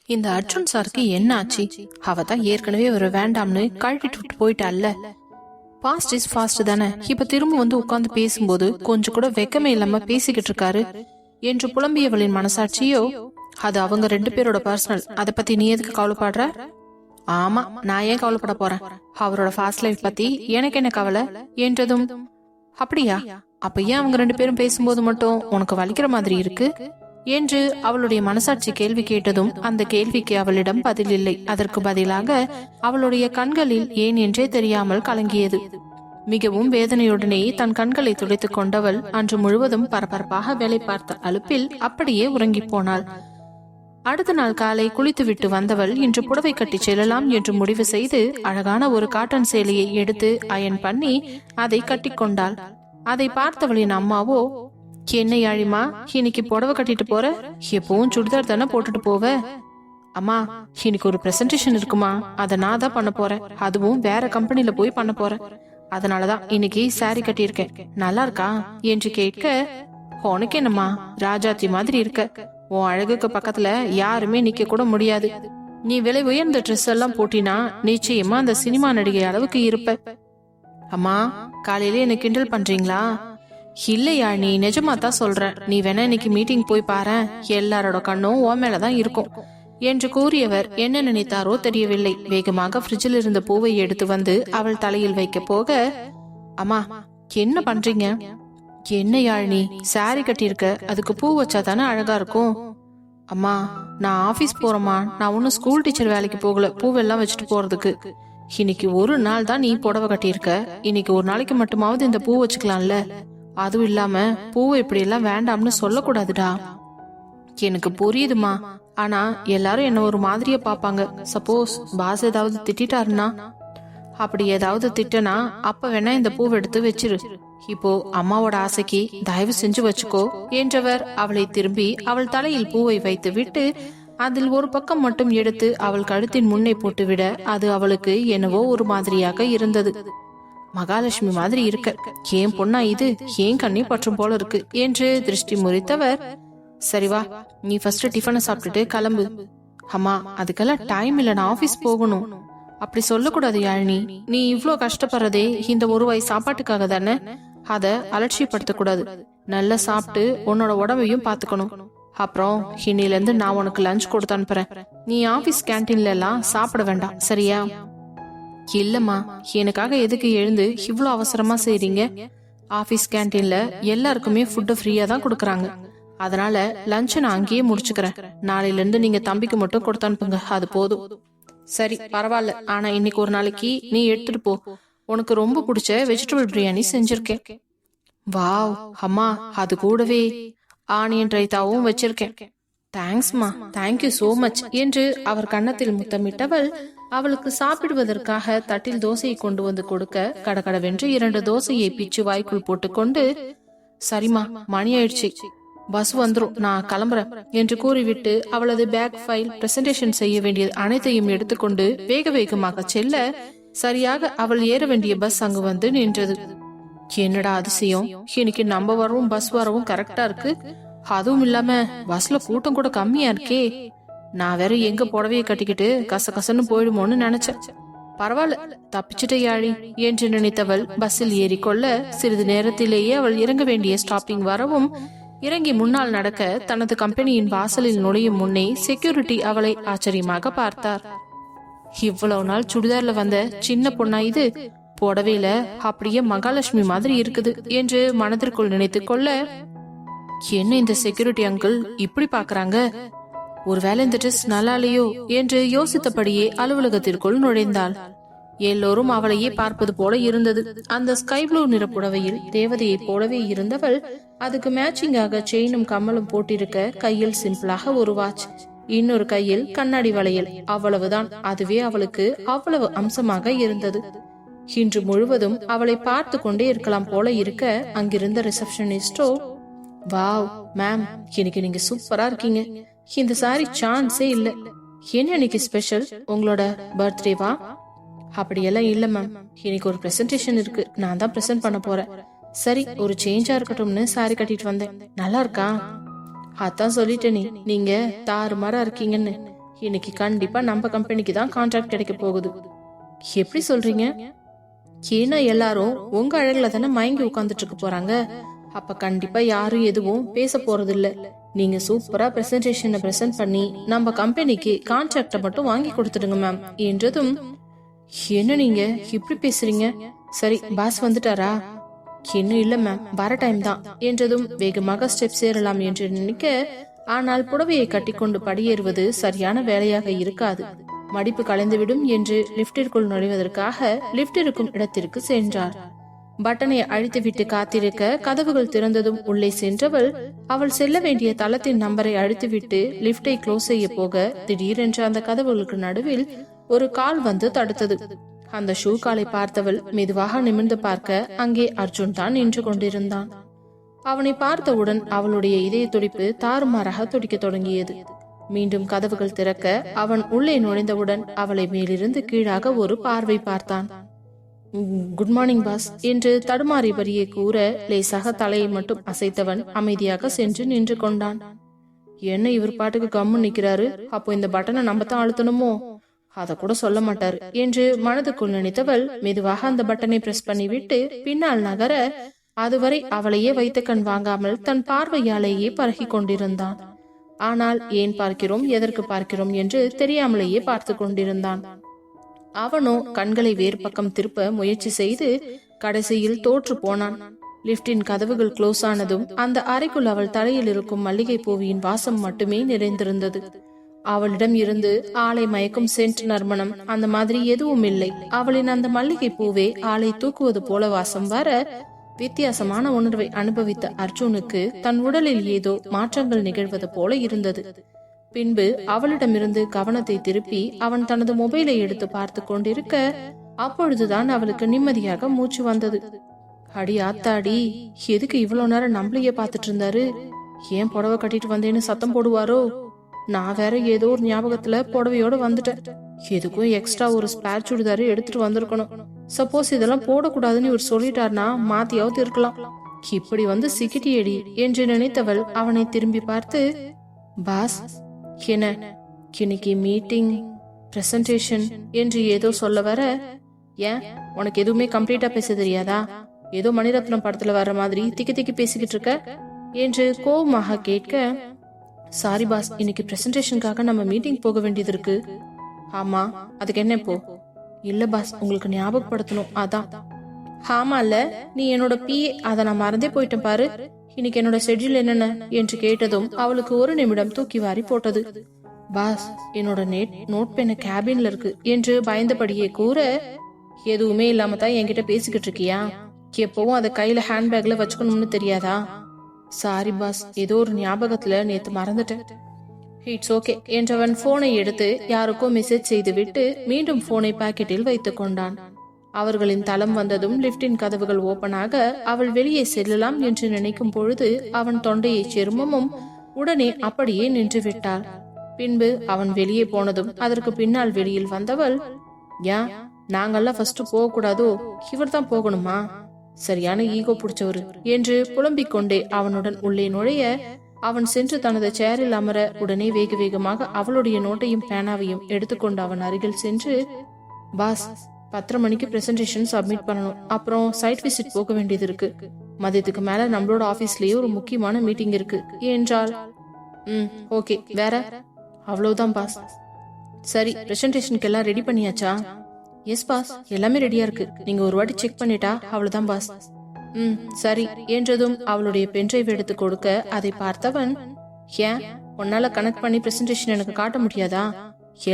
இந்த அர்ஜுன் சாருக்கு என்ன ஆச்சு? அவ தான் ஏற்கனவே ஒரு வேண்டாம்னு கழட்டிட்டு விட்டு போயிட்டால. பாஸ்ட் இஸ் ஃபாஸ்ட் தானே. இப்ப திரும்ப வந்து உட்கார்ந்து பேசும்போது கொஞ்சம் கூட வெக்கமே இல்லாம பேசிக்கிட்டு இருக்காரு என்று புலம்பியவளின் மனசாட்சியோ, அது அவங்க 2 பேரோட பர்சனல், அதை பத்தி நீ எதுக்கு கவலைப்படுற? ஆமா, நான் ஏன் கவலைப்பட போறேன்? அவரோட ஃபாஸ்ட் லைஃப் பத்தி எனக்கு என்ன கவலை என்றதும், அப்படியா? அப்ப ஏன் அவங்க 2 பேரும் பேசும்போது மட்டும் உனக்கு வலிக்கிற மாதிரி இருக்கு என்று அவளுடைய மனசாட்சி கேள்வி கேட்டதும், அந்த கேள்விக்கு அவளிடம் பதில் இல்லை. அதற்கு பதிலாக அவளுடைய கண்களில் ஏன் என்றே தெரியாமல் கலங்கியது. மிகவும் வேதனையுடனே தன் கண்களை துடைத்துக் கொண்டவள் அன்று முழுவதும் பரபரப்பாக வேலை பார்த்த அலுப்பில் அப்படியே உறங்கி போனாள். அடுத்த நாள் காலை குளித்துவிட்டு வந்தவள் இன்று புடவை கட்டி செல்லலாம் என்று முடிவு செய்து அழகான ஒரு காட்டன் சேலையை எடுத்து அயன் பண்ணி அதை கட்டிக்கொண்டாள். அதை பார்த்தவளின் அம்மாவோ, என்ன யாழிமா இன்னைக்கு புடவை கட்டிட்டு போற? எப்பவும் சுடிதார் தானே போட்டுட்டு போவ? அம்மா, இன்னைக்கு ஒரு பிரசன்டேஷன் இருக்குமா, அதை நான் தான் பண்ண போறேன். அதுவும் வேற கம்பெனில போய் பண்ண போறேன். அதனாலதான் இன்னைக்கு சாரி கட்டியிருக்கேன். நல்லா இருக்கா என்று கேட்க, உனக்கு என்னம்மா, ராஜாத்தி மாதிரி இருக்க. உன் அழகுக்கு பக்கத்துல யாருமே நிக்க கூட முடியாது. நீ விலை உயர்ந்த ட்ரெஸ் எல்லாம் போட்டினா நிச்சயமா அந்த சினிமா நடிகை அளவுக்கு இருப்ப. அம்மா, காலையில என்ன கிண்டல் பண்றீங்களா? இல்லையா, நீ நிஜமா தான் சொல்றேன். நீ வேணா இன்னைக்கு மீட்டிங் போய் பாரு, எல்லாரோட கண்ணும் உன் மேலதான் இருக்கும் என்று கூறியவர் என்ன நினைத்தாரோ தெரியவில்லை. வேகமாக ஃப்ரிட்ஜில் இருந்த பூவை எடுத்து வந்து அவள் தலையில் வைக்க போக, அம்மா என்ன பண்றீங்க? என்ன யாழினி, சாரி கட்டியிருக்க, அதுக்கு பூ வச்சா தானே அழகா இருக்கும். அம்மா, நான் ஆபீஸ் போறேம்மா. நான் ஒன்னும் ஸ்கூல் டீச்சர் வேலைக்கு போகல பூவெல்லாம் வச்சுட்டு போறதுக்கு. இன்னைக்கு ஒரு நாள் தான் நீ புடவை கட்டியிருக்க. இன்னைக்கு ஒரு நாளைக்கு மட்டுமாவது இந்த பூ வச்சுக்கலாம்ல. அதுவும் இல்லாம பூவை இப்படி எல்லாம் வேண்டாம்னு சொல்லக்கூடாதுடா. எனக்கு புரியுதுமா, ஆனா எல்லாரும் என்ன ஒரு மாதிரியா பாப்பாங்க. சப்போஸ் பாஸ் ஏதாவது திட்டாருன்னா? அப்படி ஏதாவது திட்டனா அப்ப வேணா இந்த பூவை எடுத்து வச்சிரு. இப்போ அம்மாவோட ஆசைக்கு தயவு செஞ்சு வச்சுக்கோ என்றவர் அவளை திரும்பி அவள் தலையில் பூவை வைத்து விட்டு அதில் ஒரு பக்கம் மட்டும் எடுத்து அவள் கழுத்தின் முன்னே போட்டுவிட, அது அவளுக்கு என்னவோ ஒரு மாதிரியாக இருந்தது. மகாலட்சுமி மாதிரி இருக்க, ஏன் பொண்ணா இது, ஏன் கண்ணே பற்றும் போல இருக்கு என்று திருஷ்டி முறித்தவர், சரி வா, நீ ஃபர்ஸ்ட் டிஃபனை சாப்பிட்டுட்டு கிளம்பு. அம்மா, அதுக்கெல்லாம் டைம் இல்ல, நான் ஆபீஸ் போகணும். அப்படி சொல்லக்கூடாது யாழினி. நீ இவ்ளோ கஷ்டப்படுறதே இந்த ஒரு வாய் சாப்பாட்டுக்காக தானே. அத அலட்சியப்படுத்த கூடாது. நல்லா சாப்பிட்டு உன்னோட உடம்பையும் பாத்துக்கணும். அப்புறம் இன்னில இருந்து நான் உனக்கு லஞ்ச் கொடுத்து அனுப்புறேன். நீ ஆபீஸ் கேன்டீன்ல எல்லாம் சாப்பிட வேண்டாம், சரியா? இல்லம்மா, எனக்காக எதுக்கு எழுந்து இவ்ளோ அவசரமா செய்றீங்க? ஆபீஸ் கேன்டீன்ல எல்லாருக்குமே ஃபுட் ஃப்ரீயா தான் கொடுக்கறாங்க. அதனால லஞ்ச் நான் அங்கேயே முடிச்சுக்கிறேன். நாளையில இருந்து நீங்க தம்பிக்கு மட்டும் கொடுத்து அனுப்புங்க, அது போதும். சரி, பரவாயில்ல. ஆனா இன்னைக்கு ஒரு நாளைக்கு நீ எடுத்துட்டு போ. உனக்கு ரொம்ப பிடிச்ச வெஜிடபிள் பிரியாணி செஞ்சிருக்கேன். வாவ் அம்மா, அது கூடவே ஆனியன் ரைத்தாவும் வச்சிருக்கேன். தேங்க்ஸ்மா, தேங்க்யூ சோ மச் என்று அவர் கன்னத்தில் முத்தமிட்டவள் அவளுக்கு சாப்பிடுவதற்காக தட்டில் தோசையை கொண்டு வந்து கொடுக்க, கடகடவென்று 2 தோசையை பிச்சு வாய்க்குள் போட்டுக்கொண்டு, சரிமா, மணி ஆயிடுச்சு, பஸ் வந்துரும், நான் கிளம்புறேன் என்று கூறிவிட்டு அவளது பேக், ஃபைல், பிரசன்டேஷன் செய்ய வேண்டியது அனைத்தையும் எடுத்துக்கொண்டு வேக வேகமாக செல்ல, சரியாக அவள் ஏற வேண்டிய பஸ் அங்கு வந்து நின்றது. என்னடா அதிசயம், இன்னைக்கு நம்ம வரவும் பஸ் வரவும் கரெக்டா இருக்கு. அதுவும் இல்லாம பஸ்ல கூட்டம் கூட கம்மியா இருக்கே. நான் வேற எங்க புடவைய கட்டிக்கிட்டு கசகசன்னு போயிடுமோன்னு நினைச்சேன். பரவாயில்ல, தப்பிச்சுட்ட யாழி என்று நினைத்தவள் பஸ்ஸில் ஏறிக்கொள்ள, சிறிது நேரத்திலேயே அவள் இறங்க வேண்டிய ஸ்டாப்பிங் வரவும் இறங்கி முன்னால் நடக்க, தனது கம்பெனியின் வாசலில் நுழையும் முன்னே செக்யூரிட்டி அவளை ஆச்சரியமாக பார்த்தார். இவ்வளவு நாள் சுடிதார்ல வந்த சின்ன பொண்ணா இது, புடவையில அப்படியே மகாலட்சுமி மாதிரி இருக்குது என்று மனதிற்குள் நினைத்துக் கொள்ள, என்ன இந்த செக்யூரிட்டி அங்கிள் இப்படி பாக்குறாங்க? ஒருவேளை இந்த ட்ரெஸ் நல்லா இல்லையோ என்று யோசித்தபடியே அலுவலகத்திற்குள் நுழைந்தாள். எல்லோரும் அவளையே பார்ப்பது போல இருந்தது. அந்த ஸ்கை ப்ளூ நிற புடவையில் தேவதையை போலவே இருந்தவள், அதுக்கு மேட்சிங்காக செயினும் கம்மலும் போட்டிருக்க, கையில் சிம்பிளாக ஒரு வாட்ச், இன்னொரு கையில் கண்ணாடி வளையல், அவ்வளவுதான். அதுவே அவளுக்கு அவ்வளவு அம்சமாக இருந்தது. இன்று முழுவதும் அவளை பார்த்து கொண்டே இருக்கலாம் போல இருக்க, அங்கிருந்த ரிசப்ஷனிஸ்டோ, வாவ் மேம், இன்னைக்கு நீங்க சூப்பரா இருக்கீங்க. இந்த சாரி சான்ஸே இல்ல. என்ன இன்னைக்கு ஸ்பெஷல்? உங்களோட பர்த்டேவா? அப்படியெல்லாம் இல்ல மேம், இன்னைக்கு ஒரு பிரசன்டேஷன் இருக்கு, நான் தான் பிரசன்ட் பண்ண போறேன். சரி, ஒரு சேஞ்சா இருக்கட்டும்னு சாரி கட்டிட்டு வந்தேன். நல்லா இருக்கா? அதான் சொல்லிட்டேனே, நீங்க தாறுமாறா இருக்கீங்கன்னு. இன்னைக்கு கண்டிப்பா நம்ம கம்பெனிக்கு தான் கான்ட்ராக்ட் கிடைக்க போகுது. எப்படி சொல்றீங்க? ஏன்னா எல்லாரும் உங்க அழகுல தானே மயங்கி உட்கார்ந்துட்டு இருக்க போறாங்க. அப்ப கண்டிப்பா யாரும் எதுவும் பேச போறது இல்ல. நீங்க சூப்பரா பிரசன்டேஷனை பிரசன்ட் பண்ணி நம்ம கம்பெனிக்கு கான்ட்ராக்ட மட்டும் வாங்கி கொடுத்துடுங்க மேம் என்றதும், என்ன நீங்க இப்படி பேசுறீங்க? சரி, பாஸ் வந்துட்டாரா? இன்னும் இல்ல மேம், வர டைம் தான் என்றதும் வேகமாக ஸ்டெப்ஸ் ஏறலாம் என்று நினைக்க, ஆனால் புடவையை கட்டிக்கொண்டு படியேறுவது சரியான வேலையாக இருக்காது, மடிப்பு கலைந்துவிடும் என்று லிப்டிற்குள் நுழைவதற்காக லிப்ட் இருக்கும் இடத்திற்கு சென்றார். பட்டனை அழித்துவிட்டு காத்திருக்க கதவுகள் திறந்ததும் உள்ளே சென்றவள் அவள் செல்ல வேண்டிய தளத்தின் நம்பரை அழித்துவிட்டு லிப்டை க்ளோஸ் செய்ய போக திடீரென்று அந்த கதவுகளுக்கு நடுவில் ஒரு கால் வந்து தடுத்தது. அந்த ஷூ காலை பார்த்தவள் மெதுவாக நிமிர்ந்து பார்க்க அங்கே அர்ஜுன் தான் நின்று கொண்டிருந்தான். அவனை பார்த்தவுடன் அவளுடைய இதய துடிப்பு தாறுமாறாக துடிக்க தொடங்கியது. மீண்டும் கதவுகள் திறக்க அவன் உள்ளே நுழைந்தவுடன் அவளை மேலிருந்து கீழாக ஒரு பார்வை பார்த்தான். குட் மார்னிங் பாஸ் என்று தடுமாறிபடியே கூற லேசாக தலையை மட்டும் அசைத்தவன் அமைதியாக சென்று நின்று கொண்டான். என்ன இவர் பாட்டுக்கு கம்மு நிக்கிறாரு? அப்போ இந்த பட்டனை நம்ம தான் அழுத்தணுமோ? அத கூட சொல்ல மாட்டாரு என்று மனதுக்குள் நினைத்தவள் மெதுவாக அந்த பட்டனை பிரஸ் பண்ணிவிட்டு பின்னால் நகர, அதுவரை அவளையே வைத்த கண் வாங்காமல் தன் பார்வையாலேயே பழகி கொண்டிருந்தான். ஆனால் ஏன் பார்க்கிறோம், எதற்கு பார்க்கிறோம் என்று தெரியாமலேயே பார்த்து கொண்டிருந்தான். அவனோ கண்களை வேறு பக்கம் திருப்ப முயற்சி செய்து கடைசியில் தோற்று போனான். லிப்டின் கதவுகள் க்ளோஸ் ஆனதும் அந்த அறைக்குள் அவள் தலையில் இருக்கும் மல்லிகை பூவியின் வாசம் மட்டுமே நிறைந்திருந்தது. அவளிடம் இருந்து ஆளை மயக்கும் சென்ட் நறுமணம் அந்த மாதிரி எதுவும் இல்லை. அவளின் அந்த மல்லிகை பூவே ஆளை தூக்குவது போல வாசம் வர, வித்தியாசமான உணர்வை அனுபவித்த அர்ஜுனுக்கு தன் உடலில் ஏதோ மாற்றங்கள் நிகழ்வது போல இருந்தது. பின்பு அவளிடமிருந்து கவனத்தை திருப்பி அவன் தனது மொபைலை எடுத்து பார்த்து கொண்டிருக்க, அப்பொழுதுதான் அவளுக்கு நிம்மதியாக மூச்சு வந்தது. அடி ஆத்தாடி, எதுக்கு இவ்வளவு நேரம் நம்மளையே பார்த்துட்டு இருந்தாரு? ஏன் புடவை கட்டிட்டு வந்தேன்னு சத்தம் போடுவாரோ? நான் வேற ஏதோ ஒரு ஞாபகத்துல புடவையோட வந்துட்டேன். எதுக்கும் எக்ஸ்ட்ரா ஒரு ஸ்பேர் சுடிதாரு எடுத்துட்டு வந்திருக்கணும். சப்போஸ் இதெல்லாம் போடக்கூடாதுன்னு இவர் சொல்லிட்டார்னா மாத்தியாவது இருக்கலாம். இப்படி வந்து சிக்கிட்டியடி என்று நினைத்தவள் அவனை திரும்பி பார்த்து, பாஸ் என்ன இன்னைக்கு மீட்டிங் பிரசன்டேஷன் என்று ஏதோ சொல்ல வர, ஏன் உனக்கு எதுவுமே கம்ப்ளீட்டா பேச தெரியாதா? ஏதோ மணிரத்னம் படத்துல வர்ற மாதிரி திக்கி திக்கி பேசிக்கிட்டு இருக்க என்று கோபமாக கேட்க, சாரி பாஸ், இன்னைக்கு பிரசன்டேஷனுக்காக நம்ம மீட்டிங் போக வேண்டியது இருக்கு. ஆமா, அதுக்கு என்ன இப்போ? இல்ல பாஸ், உங்களுக்கு ஞாபகப்படுத்தணும் அதான். ஆமா இல்ல, நீ என்னோட பிஏ, அதை நான் மறந்தே போயிட்டேன் பாரு. இன்னைக்கு என்னோட ஷெட்யூல் என்னென்ன என்று கேட்டதும் அவளுக்கு ஒரு நிமிடம் தூக்கி வாரி போட்டது. பாஸ், என்னோட நோட் பெண்ண கேபின்ல இருக்கு என்று பயந்தபடியே கூற, எதுவுமே இல்லாம தான் என்கிட்ட பேசிக்கிட்டு இருக்கியா? எப்பவும் அதை கையில ஹேண்ட்பேக்ல வச்சுக்கணும்னு தெரியாதா? சாரி பாஸ், ஏதோ ஒரு ஞாபகத்துல நேத்து மறந்துட்டேன். இட்ஸ் ஓகே என்றவன் போனை எடுத்து யாருக்கோ மெசேஜ் செய்துவிட்டு மீண்டும் போனை பாக்கெட்டில் வைத்துக் கொண்டான். அவர்களின் தளம் வந்ததும் லிப்டின் கதவுகள் ஓபனாக அவள் வெளியே செல்லலாம் என்று நினைக்கும் பொழுது அவன் தொண்டையை செருமமும் உடனே அப்படியே நின்று விட்டாள். பின்பு அவன் வெளியே போனதும் அதற்கு பின்னால் வெளியில் வந்தவள், ஏன் நாங்கெல்லாம் ஃபர்ஸ்ட் போக கூடாதோ? இவர் தான் போகணுமா? சரியான ஈகோ பிடிச்சவரு என்று புலம்பிக் கொண்டே அவனுடன் உள்ளே நுழைய, அவன் சென்று தனது சேரில் அமர உடனே வேக வேகமாக அவளுடைய நோட்டையும் பேனாவையும் எடுத்துக்கொண்டு அவன் அருகில் சென்று, பாஸ் 10:30 மணிக்கு பிரசன்டேஷன் சப்மிட் பண்ணணும். அப்புறம் சைட் விசிட் போக வேண்டியது இருக்கு. மதியத்துக்கு மேல நம்மளோட ஆபீஸ்லயே ஒரு முக்கியமான மீட்டிங் இருக்கு என்றாள். ஓகே, வேற? அவ்வளவுதான் பாஸ். சரி, பிரசன்டேஷனுக்கு எல்லாம் ரெடி பண்ணியாச்சா? எஸ் பாஸ், எல்லாமே ரெடியா இருக்கு. நீங்க ஒரு வாட்டி செக் பண்ணிட்டா அவ்வளவுதான் பாஸ். சரி என்றதும் அவளுடைய பென்ட்ரைவ் எடுத்து கொடுக்க அதை பார்த்தவன், ஏன் உன்னால கனெக்ட் பண்ணி பிரசன்டேஷன் எனக்கு காட்ட முடியாதா?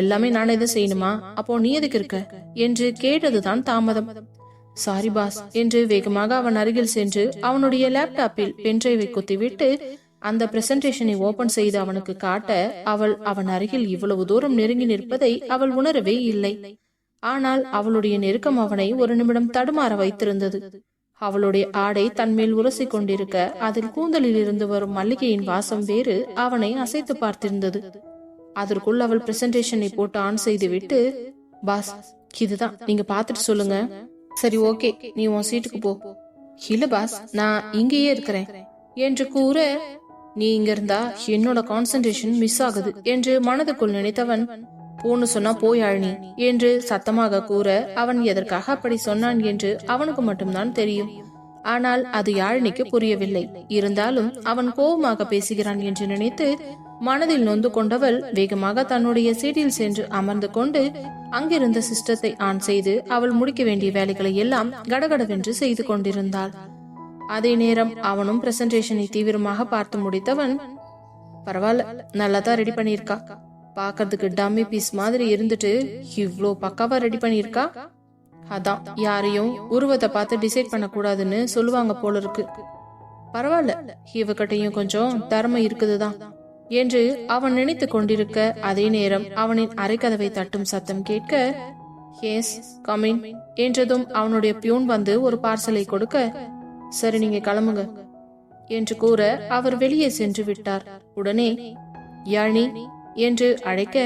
எல்லாமே நான் எதை செய்யணுமா? அப்போ நீ எதுக்கு இருக்க என்று கேட்டதுதான் தாமதம். சாரி பாஸ் என்று வேகமாக அவன் அருகில் சென்று அவனுடைய லேப்டாப்பில் பென்ட்ரைவை குத்திவிட்டு அந்த பிரசன்டேஷனை ஓபன் செய்து அவனுக்கு காட்ட, அவள் அவன் அருகில் இவ்வளவு தூரம் நெருங்கி நிற்பதை அவள் உணரவே இல்லை. ஆனால் அவளுடைய நெருக்கம் அவனை ஒரு நிமிடம் தடுமாற வைத்திருந்தது. அவளுடைய ஆடை தன்மேல் உரசி கொண்டிருக்க அதில் கூந்தலில் இருந்து வரும் மல்லிகையின் வாசம் வேறு அவனை அசைத்து பார்த்திருந்தது. அதற்குள் அவள் பிரசன்டேஷனை போட்டு ஆன் செய்து விட்டு, பாஸ் இதுதான், நீங்க பாத்துட்டு சொல்லுங்க. சரி ஓகே, நீ உன் சீட்டுக்கு போ. இல்ல பாஸ், நான் இங்கேயே இருக்கிறேன் என்று கூற, நீ இங்க இருந்தா என்னோட கான்சென்ட்ரேஷன் மிஸ் ஆகுது என்று மனதுக்குள் நினைத்தவன், போன்னு சொன்னா போய் யாழினி என்று சத்தமாக கூற அவன் எதற்காக அப்படி சொன்னான் என்று அவனுக்கு மட்டும்தான் தெரியும். ஆனால் அது யாழினிக்கு புரியவில்லை. இருந்தாலும் அவன் கோபமாக பேசுகிறான் என்று நினைத்து மனதில் நொந்து கொண்டவள் வேகமாக தன்னுடைய சீட்டில் சென்று அமர்ந்து கொண்டு அங்கிருந்த சிஸ்டத்தை ஆன் செய்து அவள் முடிக்க வேண்டிய வேலைகளை எல்லாம் கடகடவென்று செய்து கொண்டிருந்தாள். அதே நேரம் அவனும் பிரசன்டேஷனை தீவிரமாக பார்த்து முடித்தவன், பரவாயில்ல, நல்லா தான் ரெடி பண்ணிருக்கா, பாக்கிறதுக்கு டம்மி பீஸ் மாதிரி இருந்துட்டு இவ்ளோ பக்காவா ரெடி பண்ணிருக்கா. அதான் யாரையும் உருவத்தை பார்த்து டிசைட் பண்ண கூடாதுன்னு சொல்லுவாங்க போல இருக்கு. பரவாயில்ல, இவகிட்டையும் கொஞ்சம் திறமை இருக்குதுதான் என்று அவன் நினைத்து கொண்டிருக்க அதே நேரம் அவனின் அரைக்கதவை தட்டும் சத்தம் கேட்க, எஸ் கமின் என்றதும் அவனுடைய பியூன் வந்து ஒரு பார்சலை கொடுக்க, சரி நீங்க கிளம்புங்க என்று கூற அவர் வெளியே சென்று விட்டார். உடனே யாழினி என்று அழைக்க,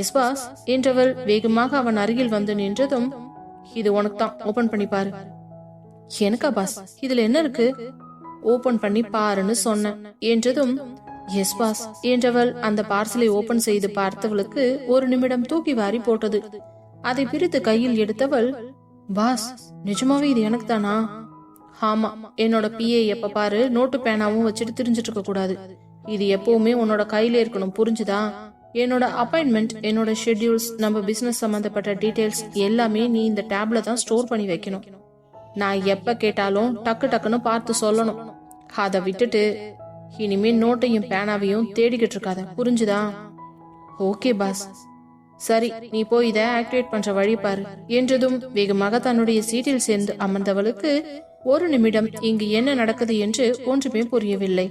எஸ் பாஸ் என்றவள் வேகமாக அவன் அருகில் வந்து நின்றதும், இது உனக்கு தான், ஓபன் பண்ணி பாரு. எனக்கா பாஸ், இதுல என்ன இருக்கு? ஓபன் பண்ணி பாருன்னு சொன்னேன் என்றதும், எஸ் பாஸ் என்றவள் அந்த பார்சலை ஓபன் செய்து பார்த்தவளுக்கு ஒரு நிமிடம் தூக்கி வாரி போட்டது. அதை பிரித்து கையில் எடுத்தவள், பாஸ் நிஜமாவே இது எனக்கு தானா? ஆமா, என்னோட பிஏ எப்ப பாரு நோட்டு பேனாவும் வச்சுட்டு திரிஞ்சிட்டு இருக்க கூடாது. இது எப்பவுமே உன்னோட கையில இருக்கணும், புரிஞ்சுதா? என்னோட அப்பாயின்மெண்ட், என்னோட ஷெட்யூல்ஸ், நம்ம பிசினஸ் சம்பந்தப்பட்ட டீடைல்ஸ் எல்லாமே நீ இந்த டேப்ல தான் ஸ்டோர் பண்ணி வைக்கணும். நான் எப்ப கேட்டாலும் டக்கு டக்குன்னு பார்த்து சொல்லணும். அதை விட்டுட்டு இனிமே நோட்டையும் பேனாவையும் தேடிக்கிட்டு இருக்காத, புரிஞ்சுதா? Okay boss. சரி, நீ போய் இதை ஆக்டிவேட் பண்ற வழி பாரு என்றதும் வேகமாக தன்னுடைய சீட்டில் சேர்ந்து அமர்ந்தவளுக்கு ஒரு நிமிடம் இங்கு என்ன நடக்குது என்று ஒன்றுமே புரியவில்லை.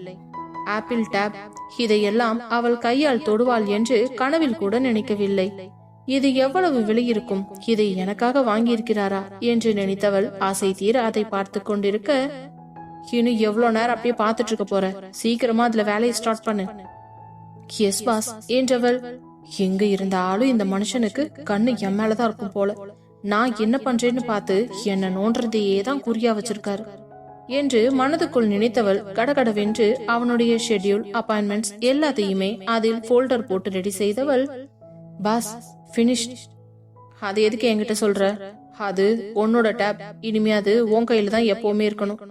ஆப்பிள் டேப், இதையெல்லாம் அவள் கையால் தொடுவாள் என்று கனவில் கூட நினைக்கவில்லை. இது எவ்வளவு விலை இருக்கும், இதை எனக்காக வாங்கியிருக்கிறாரா என்று நினைத்தவள் ஆசை தீர அதை பார்த்து கொண்டிருக்க, இன்னும் எவ்வளவு நேரம் அப்படியே பார்த்துட்டு இருக்க போற, சீக்கிரமா அதுல வேலையை ஸ்டார்ட் பண்ணு. எஸ் பாஸ் என்றவள், எங்க இருந்தாலும் இந்த மனுஷனுக்கு கண்ணு என் மேலதான் இருக்கும் போல, நான் என்ன பண்றேன்னு பார்த்து என்ன நோன்றதையே தான் குறியா வச்சிருக்காரு என்று மனதுக்குள் நினைத்தவள் கடகடவென்று அவனுடைய ஷெட்யூல், அப்பாயின்மெண்ட்ஸ் எல்லாத்தையுமே அதில் ஃபோல்டர் போட்டு ரெடி செய்தவள், பாஸ் பினிஷ். அது எதுக்கு என்கிட்ட சொல்ற? அது உன்னோட டேப், இனிமே அது உன் கையில தான் எப்பவுமே இருக்கணும்.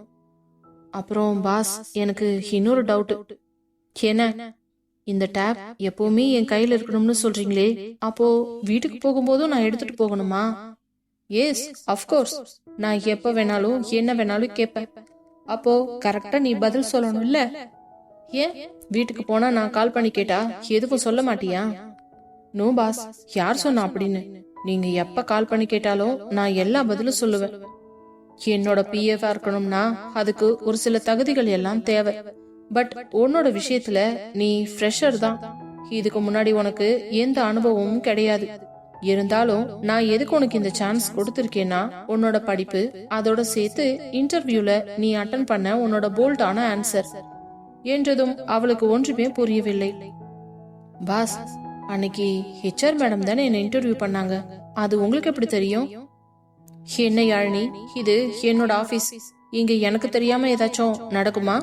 அப்புறம் பாஸ், எனக்கு இன்னொரு டவுட். என்ன? இந்த டேப் எப்பவுமே என் கையில இருக்கணும்னு சொல்றீங்களே, அப்போ வீட்டுக்கு போகும்போதும் நான் எடுத்துட்டு போகணுமா? எஸ் அஃப்கோர்ஸ், நான் எப்ப வேணாலும் என்ன வேணாலும் கேட்பேன். அப்போ கரெக்டா நீ பதில் சொல்லணும் இல்ல? ஏன் வீட்டுக்கு போனா நான் கால் பண்ணி கேட்டா எதுக்கும் சொல்ல மாட்டியா? நோ பாஸ், யார் சொன்னா அப்படின்னு? நீங்க எப்ப கால் பண்ணி கேட்டாலும் நான் எல்லா பதிலும் சொல்லுவேன். என்னோட பிஎஃப் இருக்கணும்னா அதுக்கு ஒரு சில தகுதிகள் எல்லாம் தேவை. பட் உன்னோட விஷயத்துல நீ ஃப்ரெஷர் தான், இதுக்கு முன்னாடி உனக்கு எந்த அனுபவமும் கிடையாது. இருந்தாலும் நான் எதுக்கு உனக்கு இந்த சான்ஸ் கொடுத்திருக்கேன்னா, உன்னோட படிப்பு, அதோட சேர்த்து இன்டர்வியூல நீ அட்டன் பண்ண உன்னோட போல்டான ஆன்சர் என்றதும் அவளுக்கு ஒன்றுமே புரியவில்லை. பாஸ், அன்னைக்கு ஹெச்ஆர் மேடம் தானே என்ன இன்டர்வியூ பண்ணாங்க, அது உங்களுக்கு எப்படி தெரியும்? என்ன யாழினி, இது என்னோட ஆபீஸ், இங்க எனக்கு தெரியாம ஏதாச்சும் நடக்குமா?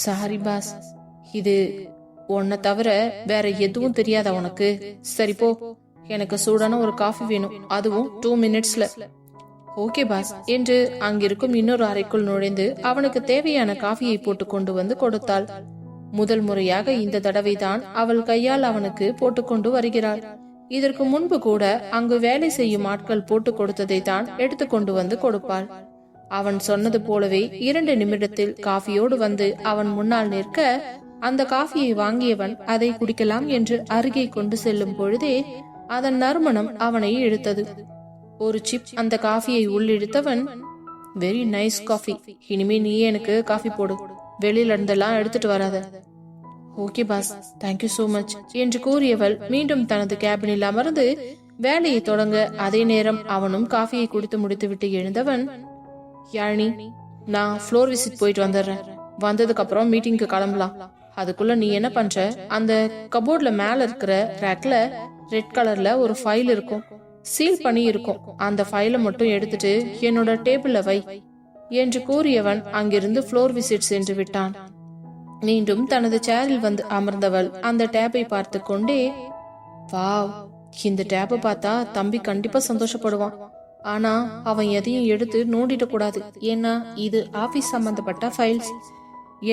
சாரி பாஸ், இது உன்னை தவிர வேற எதுவும் தெரியாதா உனக்கு? சரி போ, எனக்கு சூடான ஒரு காஃபி வேணும், அதுவும் 2 மினிட்ஸ்ல. ஓகே பாஸ் என்று அங்கிருக்கும் இன்னொரு அறைக்குள் நுழைந்து அவனுக்கு தேவையான காஃபியை போட்டு கொண்டு வந்து கொடுத்தாள். முதல் முறையாக இந்த தடவைதான் அவள் கையால் அவனுக்கு போட்டுக்கொண்டு வருகிறாள். இதற்கு முன்பு கூட அங்கு வேலை செய்யும் ஆட்கள் போட்டு கொடுத்ததை தான் எடுத்துக்கொண்டு வந்து கொடுப்பாள். அவன் சொன்னது போலவே 2 நிமிடத்தில் காஃபியோடு வந்து அவன் முன்னால் நிற்க, அந்த காஃபியை வாங்கியவன் அதை குடிக்கலாம் என்று அருகே கொண்டு செல்லும் பொழுதே அதன் நறுமணம் அவனை இழுத்தது. ஒரு சிப் அந்த காஃபியை உள்ளிழுத்தவன், வெரி நைஸ் காஃபி, இனிமே நீயே எனக்கு காஃபி போடு, வெளியில இருந்தெல்லாம் எடுத்துட்டு வராத. Okay boss, thank you so much என்று கூறியவள் மீண்டும் தனது கேபினில் அமர்ந்து வேலையை தொடங்க அதே நேரம் அவனும் காஃபியை குடித்து முடித்து விட்டு எழுந்தவன், யாழினி, நான் ஃப்ளோர் விசிட் போயிட்டு வந்துடுறேன், வந்ததுக்கு அப்புறம் மீட்டிங்க்கு கிளம்பலாம். அதுக்குள்ள நீ என்ன பண்ற, அந்த கபோர்ட்ல மேல இருக்கிற ரேக்ல ரெட் கலர்ல ஒரு ஃபைல் இருக்கும், சீல் பண்ணி இருக்கும், அந்த ஃபைலை மட்டும் எடுத்துட்டு என்னோட டேபிள்ல வை என்று கூறியவன் அங்கிருந்து ஃப்ளோர் விசிட் சென்று விட்டான். மீண்டும் தனது சேரில் வந்து அமர்ந்தவள் அந்த டேப்பை பார்த்து கொண்டே, வாவ், இந்த டேப்பை பார்த்தா தம்பி கண்டிப்பா சந்தோஷப்படுவான். ஆனா அவன் எதையும் எடுத்து நோண்டிட கூடாது. ஏன்னா இது ஆபீஸ் சம்பந்தப்பட்ட ஃபைல்ஸ்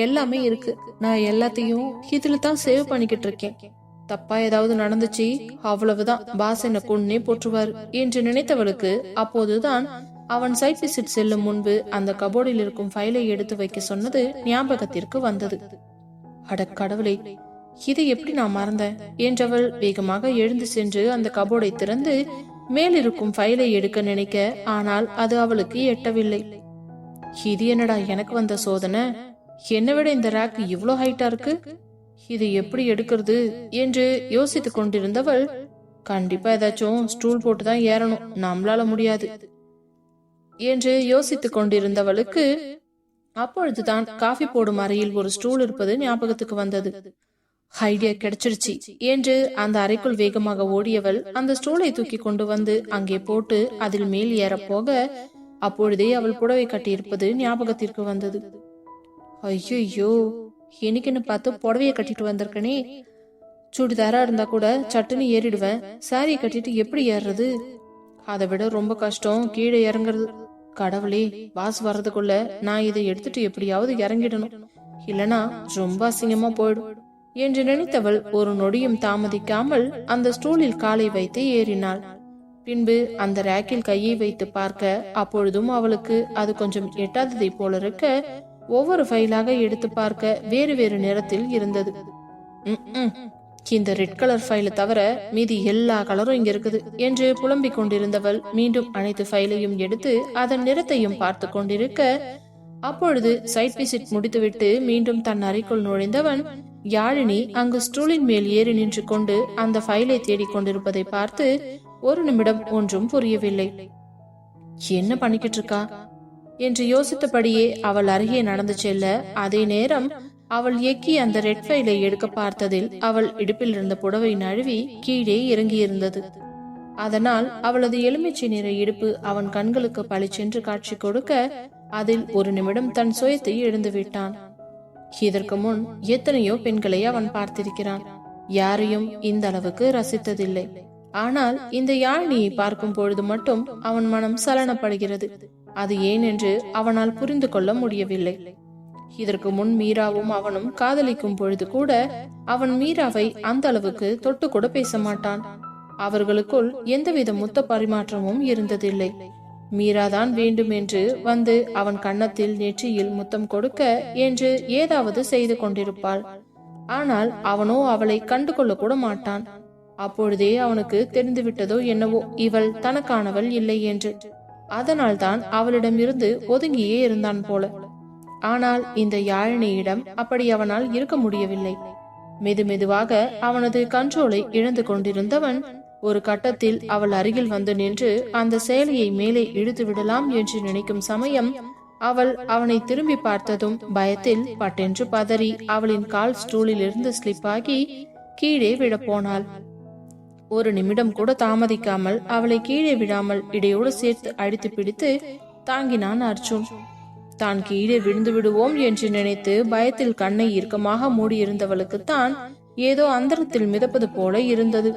எல்லாமே இருக்கு. நான் எல்லாத்தையும் இதுல தான் சேவ் பண்ணிக்கிட்டு இருக்கேன். தப்பா ஏதாவது நடந்துச்சு அவ்வளவுதான், பாஸ் என்ன கொன்னே போற்றுவார் என்று நினைத்தவளுக்கு அப்போதுதான் அவன் சைட் விசிட் செல்லும் முன்பு அந்த கபோர்டில் இருக்கும் ஃபைலை எடுத்து வைக்க சொன்னது ஞாபகத்திற்கு வந்தது. அட கடவுளே, இதை எப்படி நான் மறந்தேன் என்றவள் வேகமாக எழுந்து சென்று அந்த கபோர்டை திறந்து மேலிருக்கும் ஃபைலை எடுக்க நினைக்க, ஆனால் அது அவளுக்கு எட்டவில்லை. இது என்னடா எனக்கு வந்த சோதனை, என்னை விட இந்த ரேக் இவ்வளோ ஹைட்டா இருக்கு, இது எப்படி எடுக்கிறது என்று யோசித்துக் கொண்டிருந்தவள், கண்டிப்பா ஏதாச்சும் ஸ்டூல் போட்டுதான் ஏறணும், நம்மளால முடியாது என்று யோசித்துக் கொண்டிருந்தவளுக்கு அப்பொழுதுதான் காஃபி போடும் அறையில் ஒரு ஸ்டூல் இருப்பது ஞாபகத்துக்கு வந்தது. ஐடியா கிடைச்சிருச்சு என்று அந்த அறைக்குள் வேகமாக ஓடியவள் அந்த ஸ்டூலை தூக்கி கொண்டு வந்து அங்கே போட்டு அதில் மேல் ஏறப்போக அப்பொழுதே அவள் புடவை கட்டியிருப்பது ஞாபகத்திற்கு வந்தது. ஐயோ, எனக்குன்னு பார்த்து புடவைய கட்டிட்டு வந்திருக்கனே. சுடிதாரா இருந்தா கூட சட்டுன்னு ஏறிடுவேன், சாரியை கட்டிட்டு எப்படி ஏறுறது? அதை விட ரொம்ப கஷ்டம் கீழே இறங்குறது. கடவுளே, பாஸ் வர்றதுக்குள்ள நான் இதை எடுத்துட்டு எப்படியாவது இறங்கிடணும், இல்லனா ரொம்ப அசிங்கமா போயிடும் என்று நினைத்தவள் ஒரு நொடியும் தாமதிக்காமல் அந்த ஸ்டூலில் காலை வைத்து ஏறினாள். பின்பு அந்த ரேக்கில் கையை வைத்து பார்க்க அப்பொழுதும் அவளுக்கு அது கொஞ்சம் எட்டாததை போல இருக்க, ஒவ்வொரு ஃபைலாக எடுத்து பார்க்க வேறு வேறு நிறத்தில் இருந்தது. இந்த ரெட் கலர் ஃபைலை தவிர மீதி எல்லா கலரும் இங்க இருக்குது என்று புலம்பிக் கொண்டிருந்தவள் மீண்டும் அனைத்து ஃபைலையும் எடுத்து அதன் நிறத்தையும் பார்த்து கொண்டிருக்க, அப்பொழுது சைட் விசிட் முடித்துவிட்டு மீண்டும் தன் அறைக்குள் நுழைந்தவன் யாழினி அங்கு ஸ்டூலின் மேல் ஏறி நின்று கொண்டு அந்த ஃபைலை தேடிக் கொண்டிருப்பதை பார்த்து ஒரு நிமிடம் ஒன்றும் புரியவில்லை. என்ன பண்ணிக்கிட்டு இருக்கா என்று யோசித்தபடியே அவள் அருகே நடந்து செல்ல, அதே நேரம் அவள் எக்கி அந்த ரெட் ஃபைலை எடுக்க பார்த்ததில் அவள் இடுப்பில் இருந்த புடவை நழுவி கீழே இறங்கியிருந்தது. அதனால் அவளது எலுமிச்சை நிற இடுப்பு அவன் கண்களுக்கு பளிச்சென்று காட்சி கொடுக்க, அதில் ஒரு நிமிடம் தன் சுயத்தை எழுந்து விட்டான். இதற்கு முன் எத்தனையோ பெண்களை அவன் பார்த்திருக்கிறான், யாரையும் இந்த அளவுக்கு ரசித்ததில்லை. ஆனால் இந்த யாழினியை பார்க்கும் பொழுது மட்டும் அவன் மனம் சலனப்படுகிறது. அது ஏன் என்று அவனால் புரிந்து கொள்ள முடியவில்லை. இதற்கு முன் மீராவும் அவனும் காதலிக்கும் பொழுது கூட அவன் மீராவை அந்த அளவுக்கு தொட்டு கூட பேச மாட்டான். அவர்களுக்குள் எந்தவித முத்த பரிமாற்றமும் இருந்ததில்லை. மீராதான் வேண்டும் என்று வந்து அவன் கன்னத்தில் நெற்றியில் முத்தம் கொடுக்க என்று ஏதாவது செய்து கொண்டிருப்பாள். ஆனால் அவனோ அவளை கண்டு கொள்ள கூட மாட்டான். அப்பொழுதே அவனுக்கு தெரிந்துவிட்டதோ என்னவோ இவள் தனக்கானவள் இல்லை என்று. அதனால்தான் அவளிடமிருந்து ஒதுங்கியே இருந்தான் போல. ஆனால் இந்த யாழினியிடம் அப்படி அவனால் இருக்க முடியவில்லை. மெதுமெதுவாக அவனது கண்ட்ரோலை இழந்து கொண்டிருந்தவன் ஒரு கட்டத்தில் அவள் அருகில் வந்து நின்று அந்த சேலையை மேலே இழுத்து விடலாம் என்று நினைக்கும் சமயம் அவள் அவனை திரும்பி பார்த்ததும் பயத்தில் பட்டென்று பதறி அவளின் கால் ஸ்டூலில் இருந்து ஸ்லிப் ஆகி கீழே விழப்போனாள். ஒரு நிமிடம் கூட தாமதிக்காமல் அவளை கீழே விடாமல் இடையோடு சேர்த்து அடித்து பிடித்து தாங்கினான் அர்ஜுன். தான் கீழே விழுந்து விடுவோம் என்று நினைத்து பயத்தில் கண்ணை இறுக்கமாக மூடியிருந்தவளுக்குத்தான் ஏதோ அந்தரத்தில் மிதப்பது போல இருந்தது.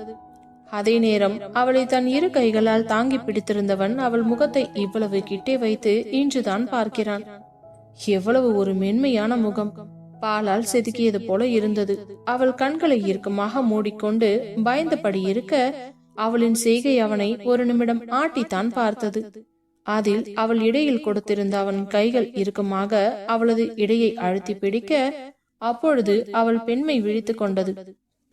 அதே நேரம் அவளை தன் இரு கைகளால் தாங்கி பிடித்திருந்தவன் அவள் முகத்தை இவ்வளவு கிட்டே வைத்து இன்றுதான் பார்க்கிறான். எவ்வளவு ஒரு மென்மையான முகம், பாலால் செதுக்கியது போல இருந்தது. அவள் கண்களை இறுக்கமாக மூடிக்கொண்டு பயந்தபடி இருக்க, அவளின் செய்கை அவனை ஒரு நிமிடம் ஆட்டித்தான் பார்த்தது. அதில் அவள் இடையில் கொடுத்திருந்த அவன் கைகள் இறுக்கமாக அவளது இடையை அழுத்தி பிடிக்க, அப்பொழுது அவள் பெண்மை விழித்து கொண்டது.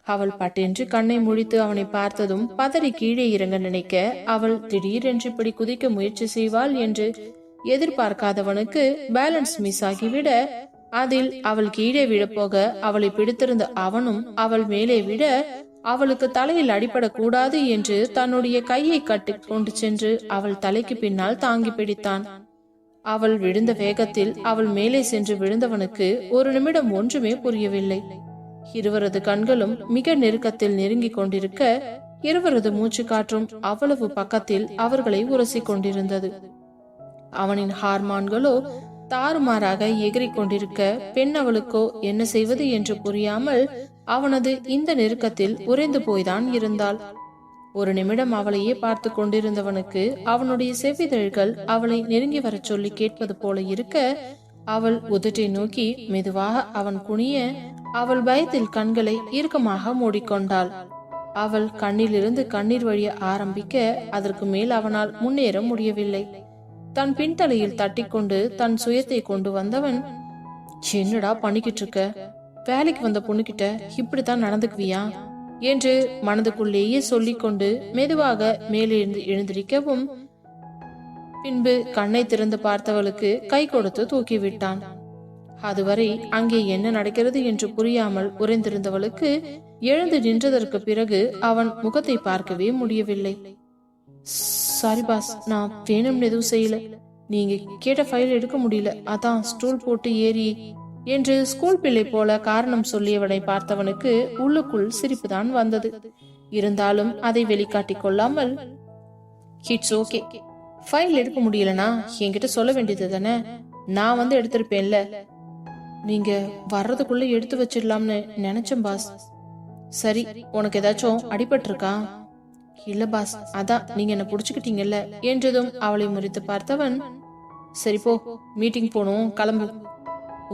அவள் பட்டென்று கண்ணை முழித்து அவனை பார்த்ததும் பதறி கீழே இறங்க நினைக்க, அவள் திடீரென்று இப்படி குதிக்க முயற்சி செய்வாள் என்று எதிர்பார்க்காதவனுக்கு பேலன்ஸ் மிஸ் ஆகிவிட, அதில் அவள் கீழே விழப்போக அவளை பிடித்திருந்த அவனும் அவள் மேலே விட, அவளுக்கு தலையில் அடிபடக்கூடாது என்று தன்னுடைய கையை கட்டி கொண்டு சென்று அவள் தலைக்கு பின்னால் தாங்கி பிடித்தான். அவள் விழுந்த வேகத்தில் அவள் மேலே சென்று விழுந்தவனுக்கு ஒரு நிமிடம் ஒன்றுமே புரியவில்லை. இருவரது கண்களும் மிக நெருக்கத்தில் நெருங்கிக் கொண்டிருக்க, இருவரது மூச்சு காற்றும் அவ்வளவு பக்கத்தில் அவர்களை உரசி கொண்டிருந்தது. அவனின் ஹார்மோன்களோ தாறுமாறாக எகிரிக் கொண்டிருக்க பெண் அவளுக்கோ என்ன செய்வது என்று புரியாமல் அவனது இந்த நெருக்கத்தில் உறைந்து போய்தான் இருந்தாள். ஒரு நிமிடம் அவளையே பார்த்து கொண்டிருந்தவனுக்கு அவனுடைய செவ்விதழ்கள் அவளை நெருங்கி வரச் சொல்லி கேட்பது போல இருக்க, அவள் உதட்டை நோக்கி மெதுவாக அவன் குனிய அவள் பயத்தில் கண்களை இறுக்கமாக மூடிக்கொண்டாள். அவள் கண்ணிலிருந்து கண்ணீர் வழிய ஆரம்பிக்க அதற்கு மேல் அவனால் முன்னேற முடியவில்லை. தன் பின்தலையில் தட்டிக்கொண்டு தன் சுயத்தை கொண்டு வந்தவன், என்னடா பண்ணிக்கிட்டு இருக்க? வேலைக்கு வந்த பொண்ணுகிட்ட இப்படித்தான் நடந்துக்குவியா என்று மனதுக்குள்ளேயே சொல்லிக்கொண்டு மெதுவாக மேலிருந்து எழுந்திருக்கவும், பின்பு கண்ணை திறந்து பார்த்தவளுக்கு கை கொடுத்து தூக்கிவிட்டான். அதுவரை அங்கே என்ன நடக்கிறது என்று புரியாமல் உறைந்திருந்தவளுக்கு எழுந்து நின்றதற்கு பிறகு அவன் முகத்தை பார்க்கவே முடியவில்லை. சாரி பாஸ், நான் வேணும்னு எதுவும் செய்யல. நீங்க கேட்ட ஃபைல் எடுக்க முடியல, அதான் ஸ்டூல் போட்டு ஏறி என்று ஸ்கூல் பிள்ளை போல காரணம் சொல்லியவனை பார்த்தவனுக்கு உள்ளுக்குள் சிரிப்புதான் வந்தது. இருந்தாலும் அதை வெளிக்காட்டிக் கொள்ளாமல், இட்ஸ் ஓகே, ஃபைல் எடுக்க முடியலனா என்கிட்ட சொல்ல வேண்டியது தானே, நான் வந்து எடுத்திருப்பேன்ல. நீங்க வர்றதுக்குள்ள எடுத்து வச்சிடலாம்னு நினைச்சேன் பாஸ். சரி, உனக்கு ஏதாச்சும் அடிபட்டிருக்கா? இல்ல பாஸ், அதான் நீங்க என்ன புடிச்சுக்கிட்டீங்கல்ல என்றதும் அவளை முறித்து பார்த்தவன், சரி போ, மீட்டிங் போனோம், கிளம்பு.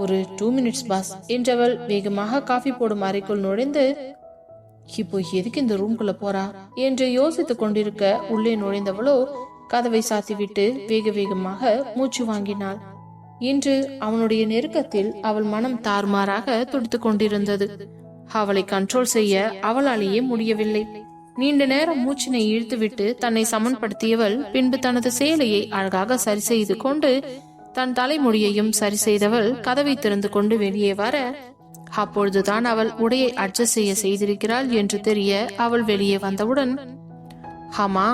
ஒரு 2 மினிட்ஸ் பாஸ் என்றவள் வேகமாக காஃபி போடும் அறைக்குள் நுழைந்து, இப்போ எதுக்கு இந்த ரூம்குள்ள போறா என்று யோசித்துக் கொண்டிருக்க உள்ளே நுழைந்தவளோ கதவை சாத்திவிட்டு வேக வேகமாக மூச்சு வாங்கினாள். இன்று அவனுடைய நெருக்கத்தில் அவள் மனம் தாறுமாறாக துடித்துக் கொண்டிருந்தது. அவளை கண்ட்ரோல் செய்ய அவளாலேயே முடியவில்லை. நீண்ட நேரம் மூச்சினை இழுத்துவிட்டு தன்னை சமன்படுத்தியவள் பின்பு தனது சேலையை அழகாக சரி செய்து கொண்டு தன் தலைமுடியையும் சரி செய்தவள் கதவை திறந்து கொண்டு வெளியே வர, அப்பொழுதுதான் அவள் உடையை அட்ஜஸ்ட் செய்திருக்கிறாள் என்று தெரிய அவள் வெளியே வந்தவுடன், ஆமா,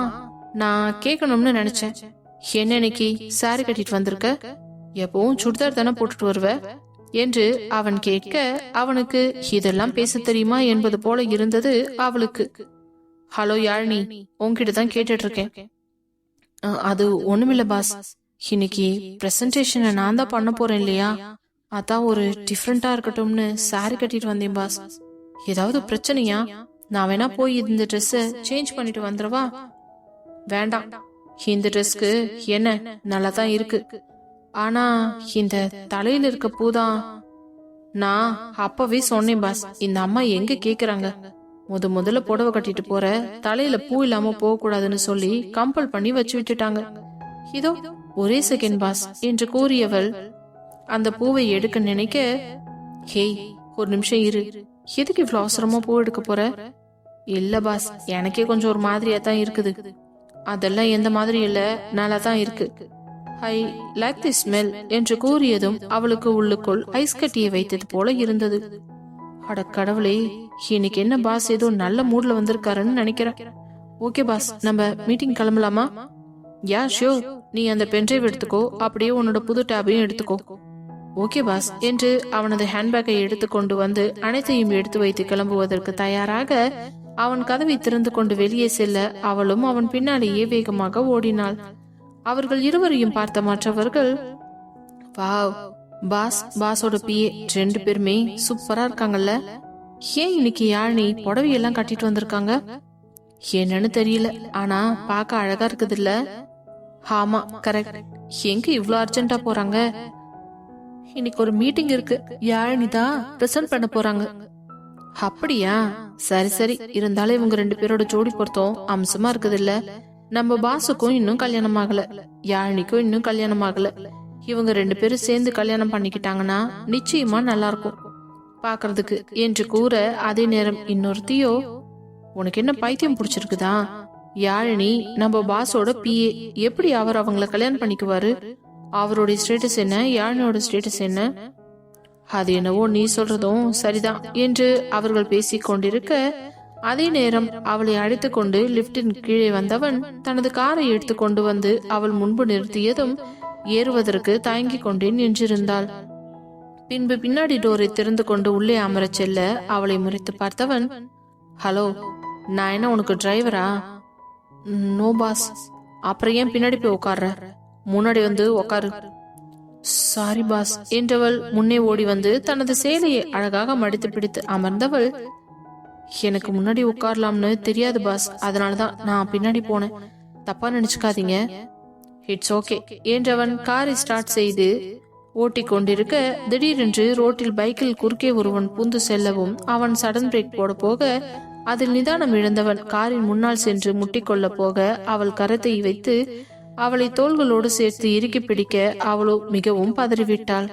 நான் கேட்கணும்னு நினைச்சேன், என்ன இன்னைக்கு சாரி கட்டிட்டு வந்திருக்க? எப்பவும் சுடிதார் தானே போட்டுட்டு வருவ என்று அவன் கேட்க, அவனுக்கு இதெல்லாம் பேச தெரியுமா என்பது போல இருந்தது அவளுக்கு. ஹலோ யாழினி, உன்கிட்ட தான் கேட்டுட்டு இருக்கேன். அது ஒண்ணுமில்ல பாஸ், இன்னைக்கு பிரசன்டேஷனை நான் தான் பண்ண போறேன் இல்லையா, அதான் ஒரு டிஃப்ரெண்டா இருக்கட்டும்னு சாரி கட்டிட்டு வந்தேன் பாஸ். ஏதாவது பிரச்சனையா? நான் வேணா போய் இந்த ட்ரெஸ் சேஞ்ச் பண்ணிட்டு வந்துடவா? வேண்டாம், இந்த ட்ரெஸ்க்கு என்ன நல்லா தான் இருக்கு, ஆனா இந்த தலையில இருக்க பூதான். நான் அப்பவே சொன்னேன் பாஸ், இந்த அம்மா எங்க கேக்குறாங்க, முதல்ல புடவை கட்டிட்டு போற, தலையில பூ இல்லாம போக கூடாதுன்னு சொல்லி கம்பல் பண்ணி வச்சு விட்டுட்டாங்க. இதோ ஒரே செகண்ட் பாஸ் என்று கூறியவள் அந்த பூவை எடுக்க நினைக்க, ஹேய் ஒரு நிமிஷம் இரு, எதுக்கு இவ்வளவு அவசரமா பூ எடுக்க போற? இல்ல பாஸ், எனக்கே கொஞ்சம் ஒரு மாதிரியா தான் இருக்குது. அதெல்லாம் எந்த மாதிரி இல்ல, நல்லா தான் இருக்கு. ஐ லைக் தி ஸ்மெல் என்று கூறியதும் அவளுக்கு உள்ளுக்குள் ஐஸ் கட்டியை வைத்தது போல இருந்தது. அட கடவுளே, இன்னைக்கு என்ன பாஸ் ஏதோ நல்ல மூட்ல வந்திருக்காருன்னு நினைக்கிறேன். ஓகே பாஸ், நம்ம மீட்டிங் கிளம்பலாமா? யா ஷியோர், நீ அந்த பென்ட்ரைவ் எடுத்துக்கோ, அப்படியே உன்னோட புது டேபையும் எடுத்துக்கோ. ஓகே பாஸ் என்று அவனது ஹேண்ட்பேக்கை எடுத்து கொண்டு வந்து அனைத்தையும் எடுத்து வைத்து கிளம்புவதற்கு தயாராக அவன் கதவை திறந்து கொண்டு வெளியே செல்ல அவளும் அவன் பின்னாலேயே வேகமாக ஓடினாள். அவர்கள் இருவரையும் பார்த்த மற்றவர்கள், வாவ், பாஸோட பிஏ 2 பேருமே சூப்பரா இருக்காங்கல்ல. ஏன் இன்னைக்கு யாழினி புடவையெல்லாம் கட்டிட்டு வந்திருக்காங்க? என்னன்னு தெரியல, ஆனா பாக்க அழகா இருக்குது இல்ல? ஆமா கரெக்ட். எங்க இவ்ளோ அர்ஜென்டா போறாங்க? இன்னைக்கு ஒரு மீட்டிங் இருக்கு, யாழினி தான் பிரசன்ட் பண்ண போறாங்க. அப்படியா? சரி சரி, இருந்தாலும் இவங்க 2 பேரோட ஜோடி பொருத்தம் அம்சமா இருக்குது இல்ல? நம்ம பாஸுக்கும் இன்னும் கல்யாணம் ஆகல, யாழினிக்கும் இன்னும் கல்யாணம் ஆகல. இவங்க 2 பேரும் சேர்ந்து கல்யாணம் பண்ணிக்கிட்டாங்கன்னா நிச்சயமா நல்லா இருக்கும் பாக்குறதுக்கு என்று கூற, அதே நேரம் இன்னொருத்தியோ, உனக்கு என்ன பைத்தியம் பிடிச்சிருக்குதா? யாழினி நம்ம பாஸோட பிஏ, எப்படி அவர் அவங்கள கல்யாணம் பண்ணிக்குவாரு? அவருடைய ஸ்டேட்டஸ் என்ன, யாழினியோட ஸ்டேட்டஸ் என்ன? அது என்னவோ நீ சொல்றதும் சரிதான் என்று அவர்கள் பேசிக் கொண்டிருக்க, அதே நேரம் அவளை அழைத்து கொண்டு லிப்டின் கீழே வந்தவன் தனது காரை எடுத்து கொண்டு வந்து அவள் முன்பு நிறுத்தியதும் ஏறுவதற்கு தயங்கி கொண்டே நின்றிருந்தாள். பின்பு பின்னாடி டோரை திறந்து கொண்டு உள்ளே அமரச் செல்ல அவளை முறைத்து பார்த்தவன், ஹலோ, நான் என்ன உனக்கு டிரைவரா? No boss. அப்புறம் ஏன் பின்னாடி போய் உட்கார்ற? முன்னாடி வந்து உக்காரு. சாரி பாஸ் என்றவள் முன்னே ஓடி வந்து தனது சேலையை அழகாக மடித்து பிடித்து அமர்ந்தவள், எனக்கு முன்னாடி உட்காரலாம்னு தெரியாது பாஸ், அதனாலதான் நான் பின்னாடி போனேன், தப்பா நினைச்சுக்காதீங்க. இட்ஸ் ஓகே என்றவன் காரை ஸ்டார்ட் செய்து ஓட்டி கொண்டிருக்க திடீரென்று ரோட்டில் பைக்கில் குறுக்கே ஒருவன் பூந்து செல்லவும் அவன் சடன் பிரேக் போட போக அதில் நிதானம் இழந்தவன் காரின் முன்னால் சென்று முட்டிக்கொள்ள போக அவள் கரத்தை வைத்து அவளை தோள்களோடு சேர்த்து இறுக்கி பிடிக்க அவளோ மிகவும் பதறிவிட்டாள்.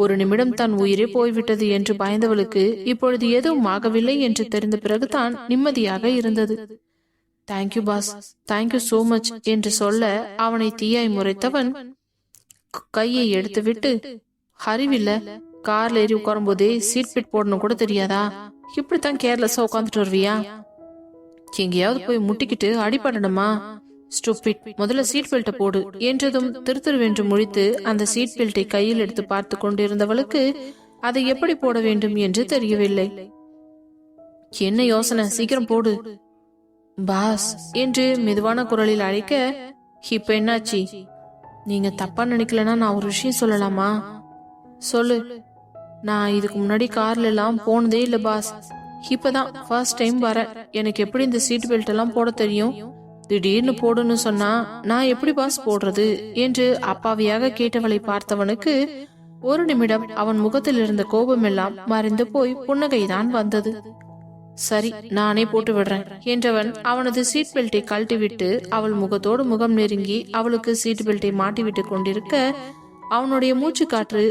ஒரு நிமிடம் தன் உயிரே போய்விட்டது என்று பயந்தவளுக்கு இப்பொழுது எதுவும் ஆகவில்லை என்று தெரிந்த பிறகுதான் நிம்மதியாக இருந்தது. Thank you boss, thank you so much என்று சொல்ல அவனை தீயாய் முறைத்தவன் கையை எடுத்துவிட்டு, அறிவில்ல, கார்ல ஏறி உட்காரும் போதே சீட் பெல்ட் போடணும் கூட தெரியாதா? இப்படித்தான் கேர்லெஸ்ஸா உட்காந்துட்டு வருவியா? எங்கேயாவது போய் முட்டிக்கிட்டு அடிபடணுமா? ஸ்டூபிட், முதல்ல சீட் பெல்ட்டை போடு என்றதும் திருத்திருவென்று முழித்து அந்த சீட் பெல்ட்டை கையில் எடுத்து பார்த்து கொண்டிருந்தவளுக்கு அதை எப்படி போட வேண்டும் என்று தெரியவில்லை. என்ன யோசனை, சீக்கிரம் போடு பாஸ் என்று மெதுவான குரலில் அழைக்க, இப்ப என்னாச்சு? நீங்க தப்பா நினைக்கலன்னா நான் ஒரு விஷயம் சொல்லலாமா? சொல்லு. நான் இதுக்கு முன்னாடி கார்ல எல்லாம் போனதே இல்ல பாஸ், இப்பதான் ஃபர்ஸ்ட் டைம் வர. எனக்கு எப்படி இந்த சீட் பெல்ட் எல்லாம் போட தெரியும்? திடீர்னு போடுன்னு சொன்னா நான் எப்படி பாஸ் போடுறது என்று அப்பாவியாக கேட்டவளை பார்த்தவனுக்கு ஒரு நிமிடம் அவன் முகத்தில் இருந்த கோபம் எல்லாம் மறைந்து போய் புன்னகைதான் வந்தது. சரி, நானே போட்டு விடுறேன் என்றவன் அவனது சீட் பெல்ட்டை கழட்டி விட்டு அவள் முகத்தோடு முகம் நெருங்கி அவளுக்கு சீட் பெல்ட்டை மாட்டிவிட்டு கொண்டிருக்க அவனுடைய மூச்சு காற்று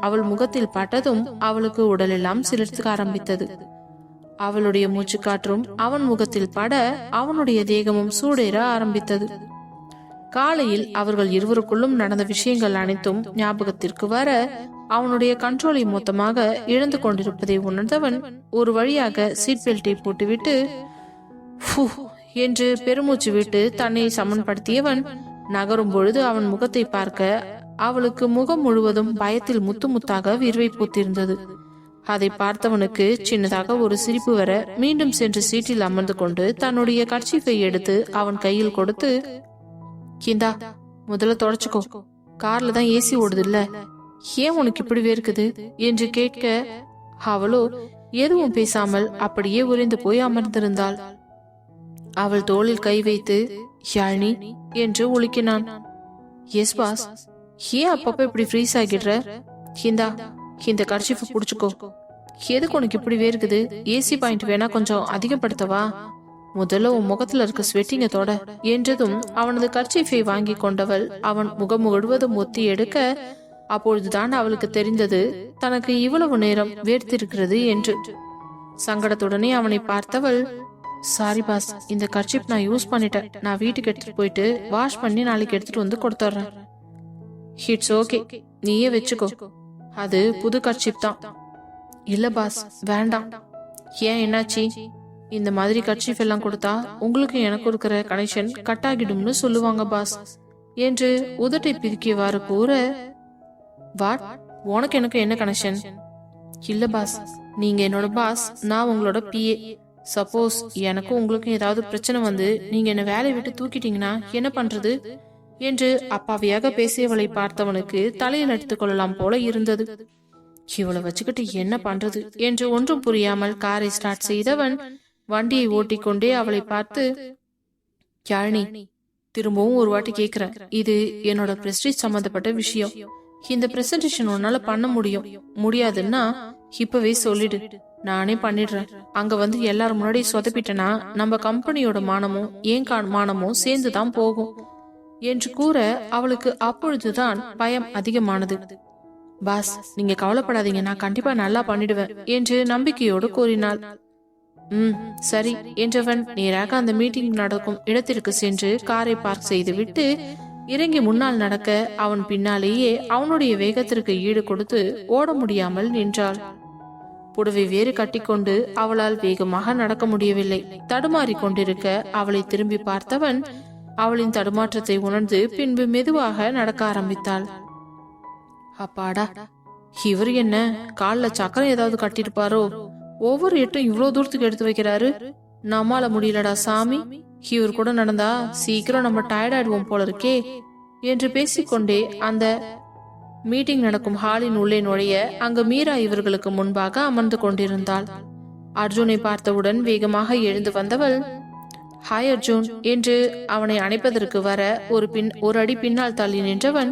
அவள் முகத்தில் பட்டதும் அவளுக்கு உடலெல்லாம் சிலிர்க்க ஆரம்பித்தது. அவளுடைய மூச்சு காற்றும் அவன் முகத்தில் பட அவனுடைய தேகமும் சூடேற ஆரம்பித்தது. காலையில் அவர்கள் இருவருக்குள்ளும் நடந்த விஷயங்கள் அனைத்தும் ஞாபகத்திற்கு வர அவனுடைய கண்ட்ரோலை மொத்தமாக இழந்து கொண்டிருப்பதை உணர்ந்தவன் ஒரு வழியாக சீட் பெல்ட்டை போட்டுவிட்டு என்று பெருமூச்சு விட்டு தன்னை சமன்படுத்தியவன் நகரும் பொழுது அவன் முகத்தை பார்க்க அவளுக்கு முகம் முழுவதும் பயத்தில் முத்து முத்தாக விர்வை பூத்திருந்தது. அதை பார்த்தவனுக்கு சின்னதாக ஒரு சிரிப்பு வர மீண்டும் சென்று சீட்டில் அமர்ந்து கொண்டு தன்னுடைய கர்ச்சீஃபை எடுத்து அவன் கையில் கொடுத்து, கிந்தா, முதல்ல தொடச்சுக்கோ, கார்ல தான் ஏசி ஓடுது இல்ல, ஏன் உனக்கு இப்படி வேர்க்குது என்று கேட்க அவளோ எதுவும் பேசாமல் அப்படியே உறைந்து போய் அமர்ந்திருந்தாள். அவள் தோளில் கை வைத்து, யாழினி என்று ஒலிக்கினான். S pass. ஏன் அப்பப்ப இப்படி ஃப்ரீஸ் ஆகிடுற? கிந்தா, இந்த கர்ச்சீஃபை புடிச்சுக்கோ. எதுக்கு உனக்கு இப்படி வேர்க்குது? ஏசி பாயிண்ட் வேணா கொஞ்சம் அதிகப்படுத்தவா? முதல்ல உன் முகத்துல இருக்க ஸ்வெட்டிங்க தொட என்றதும் அவனது கர்ச்சீஃபை வாங்கி கொண்டவள் அவன் முகம் முழுவதும் ஒத்தி எடுக்க அப்பொழுதுதான் அவளுக்கு தெரிந்தது தனக்கு இவ்வளவு நேரம் வேர்த்திருக்கிறது என்று. சங்கடத்துடனே அவனை பார்த்தவள், சாரி பாஸ், இந்த கர்ச்சீப் நான் யூஸ் பண்ணிட்டேன், நான் வீட்டுக்கு எடுத்துட்டு போயிட்டு வாஷ் பண்ணி நாளைக்கு எடுத்துட்டு வந்து கொடுத்துட்றேன். இட்ஸ் ஓகே, நீயே வச்சுக்கோ, அது புது கர்ச்சீப் தான். இல்ல பாஸ், வேண்டாம். ஏன், என்னாச்சு? இந்த மாதிரி கர்ச்சீப் எல்லாம் கொடுத்தா உங்களுக்கு எனக்கு இருக்கிற கனெக்ஷன் கட் ஆகிடும்னு சொல்லுவாங்க பாஸ் என்று உதட்டை பிதுக்கியவாறு கூற, வாட், உனக்கு எனக்கு என்ன கனெக்ஷன்? இல்ல பாஸ், நீங்க என்னோட பாஸ், நான் உங்களோட பிஏ. சப்போஸ் எனக்கும் உங்களுக்கும் ஏதாவது பிரச்சனை வந்து நீங்க என்ன வேலையை விட்டு தூக்கிட்டீங்கன்னா என்ன பண்றது என்று அப்பாவியாக பேசியவளை பார்த்தவனுக்கு தலையில் அடித்துக் கொள்ளலாம் போல இருந்தது. இவளை வச்சுக்கிட்டு என்ன பண்றது என்று ஒன்றும் புரியாமல் காரை ஸ்டார்ட் செய்தவன் வண்டியை ஓட்டிக்கொண்டே அவளை பார்த்து, யாழினி, திரும்பவும் ஒரு வாட்டி கேக்குறேன், இது என்னோட பிரஸ்டீஜ் சம்பந்தப்பட்ட விஷயம். இந்த பிரசன்டேஷன் உன்னால பண்ண முடியாதுன்னா இப்பவே சொல்லிடு, நானே பண்ணிடுறேன். அங்க வந்து எல்லாரும் முன்னாடி சொதப்பிட்டனா நம்ம கம்பெனியோட மானமும் ஏன் மானமும் சேர்ந்துதான் போகும் என்று கூற அவளுக்கு அப்பொழுதுதான் பயம் அதிகமானது. பாஸ், நீங்க கவலைப்படாதீங்க, நான் கண்டிப்பா நல்லா பண்ணிடுவேன் என்று நம்பிக்கையோடு கூறினாள். சரி என்றவன் நேராக அந்த மீட்டிங் நடக்கும் இடத்திற்கு சென்று காரை பார்க் செய்துவிட்டு இறங்கி முன்னால் நடக்க அவன் பின்னாலேயே அவனுடைய வேகத்திற்கு ஈடு கொடுத்து ஓட முடியாமல் நின்றாள். புடவை வேறு கட்டிக்கொண்டு அவளால் வேகமாக நடக்க முடியவில்லை. தடுமாறி கொண்டிருக்க அவளை திரும்பி பார்த்தவன் அவளின் தடுமாற்றத்தை உணர்ந்து பின்பு மெதுவாக நடக்க ஆரம்பித்தாள். அப்பாடா, இவர் என்ன கால்ல சக்கரம் ஏதாவது கட்டிருப்பாரோ? ஒவ்வொரு எட்டும் இவ்வளவு தூரத்துக்கு எடுத்து வைக்கிறாரு, நம்மால முடியலடா சாமி. இவர் கூட நடந்தா சீக்கிரம் நம்ம டயர்ட் ஆயிடுவோம் போல இருக்கே என்று பேசிக்கொண்டே அந்த மீட்டிங் நடக்கும் ஹாலின் உள்ளே நுழைய அங்கு மீரா இவர்களுக்கு முன்பாக அமர்ந்து கொண்டிருந்தாள். அர்ஜுனை பார்த்தவுடன் வேகமாக எழுந்து வந்தவள், ஹாய் அர்ஜுன் என்று அவனை அணைப்பதற்கு வர ஒரு அடி பின்னால் தள்ளி நின்றவன்,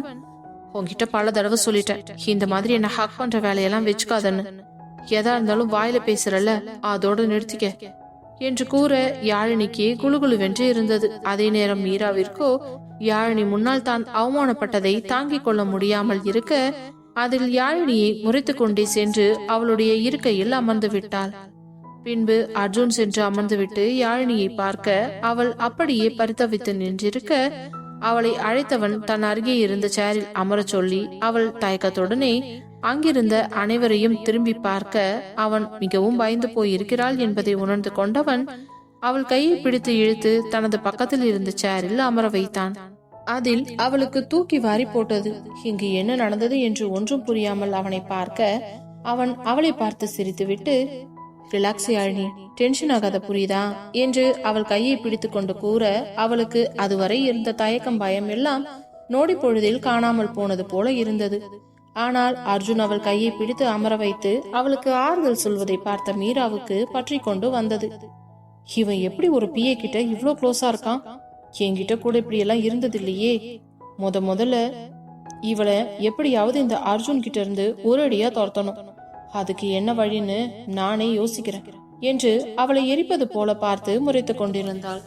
உன்கிட்ட பல தடவை சொல்லிட்டேன், இந்த மாதிரி என்ன ஹக் பண்ற வேலையெல்லாம் வச்சுக்காதன்னு. எதா இருந்தாலும் வாயில பேசுறல, அதோட நிறுத்திக்க என்று கூற யாழினிக்கு குளுகுளுவென்று இருந்தது. அதே நேரம் மீராவிற்கோ யாழினி முன்னால் தான் அவமானப்பட்டதை தாங்கிக் கொள்ள முடியாமல் இருக்க, அதில் யாழினியை முறைத்து கொண்டே சென்று அவளுடைய இருக்கையில் அமர்ந்து விட்டாள். பின்பு அர்ஜுன் சென்று அமர்ந்துவிட்டு யாழினியை பார்க்க அவள் அப்படியே பரிதவித்து நின்றிருக்க, அவளை அழைத்தவன் தன் அருகே இருந்த சேரில் அமரச் சொல்லி அவள் தயக்கத்துடனே அங்கிருந்த அனைவரையும் திரும்பி பார்க்க, அவன் மிகவும் பயந்து போயிருக்கிறாள் என்பதை உணர்ந்து கொண்டவன் அவள் கையை பிடித்து இழுத்து தனது பக்கத்தில் இருந்த சேரில் அமர வைத்தான். அதில் அவளுக்கு தூக்கி வாரி போட்டது. இங்கு என்ன நடந்தது என்று ஒன்றும் புரியாமல் அவனை பார்க்க, அவன் அவளை பார்த்து சிரித்துவிட்டு, ரிலாக்ஸ் யாழினி, டென்ஷன் ஆகாத, புரியுதா என்று அவள் கையை பிடித்து கொண்டு கூற, அவளுக்கு அதுவரை இருந்த தயக்கம் பயம் எல்லாம் நொடி பொழுதில் காணாமல் போனது போல இருந்தது. ஆனால் அர்ஜுன் அவள் கையை பிடித்து அமர வைத்து அவளுக்கு ஆறுதல் சொல்வதை பார்த்த மீராவுக்கு பற்றி கொண்டு வந்தது. இவன் எப்படி ஒரு பிஏ கிட்ட இவ்ளோ க்ளோஸா இருக்கான்? என்கிட்ட கூட இப்படி எல்லாம் இருந்தது இல்லையே. முதல்ல இவளை எப்படியாவது இந்த அர்ஜுன் கிட்ட இருந்து ஒரு அடியா துரத்தணும். அதுக்கு என்ன வழின்னு நானே யோசிக்கிறேன் என்று அவளை எரிப்பது போல பார்த்து முறைத்து கொண்டிருந்தாள்.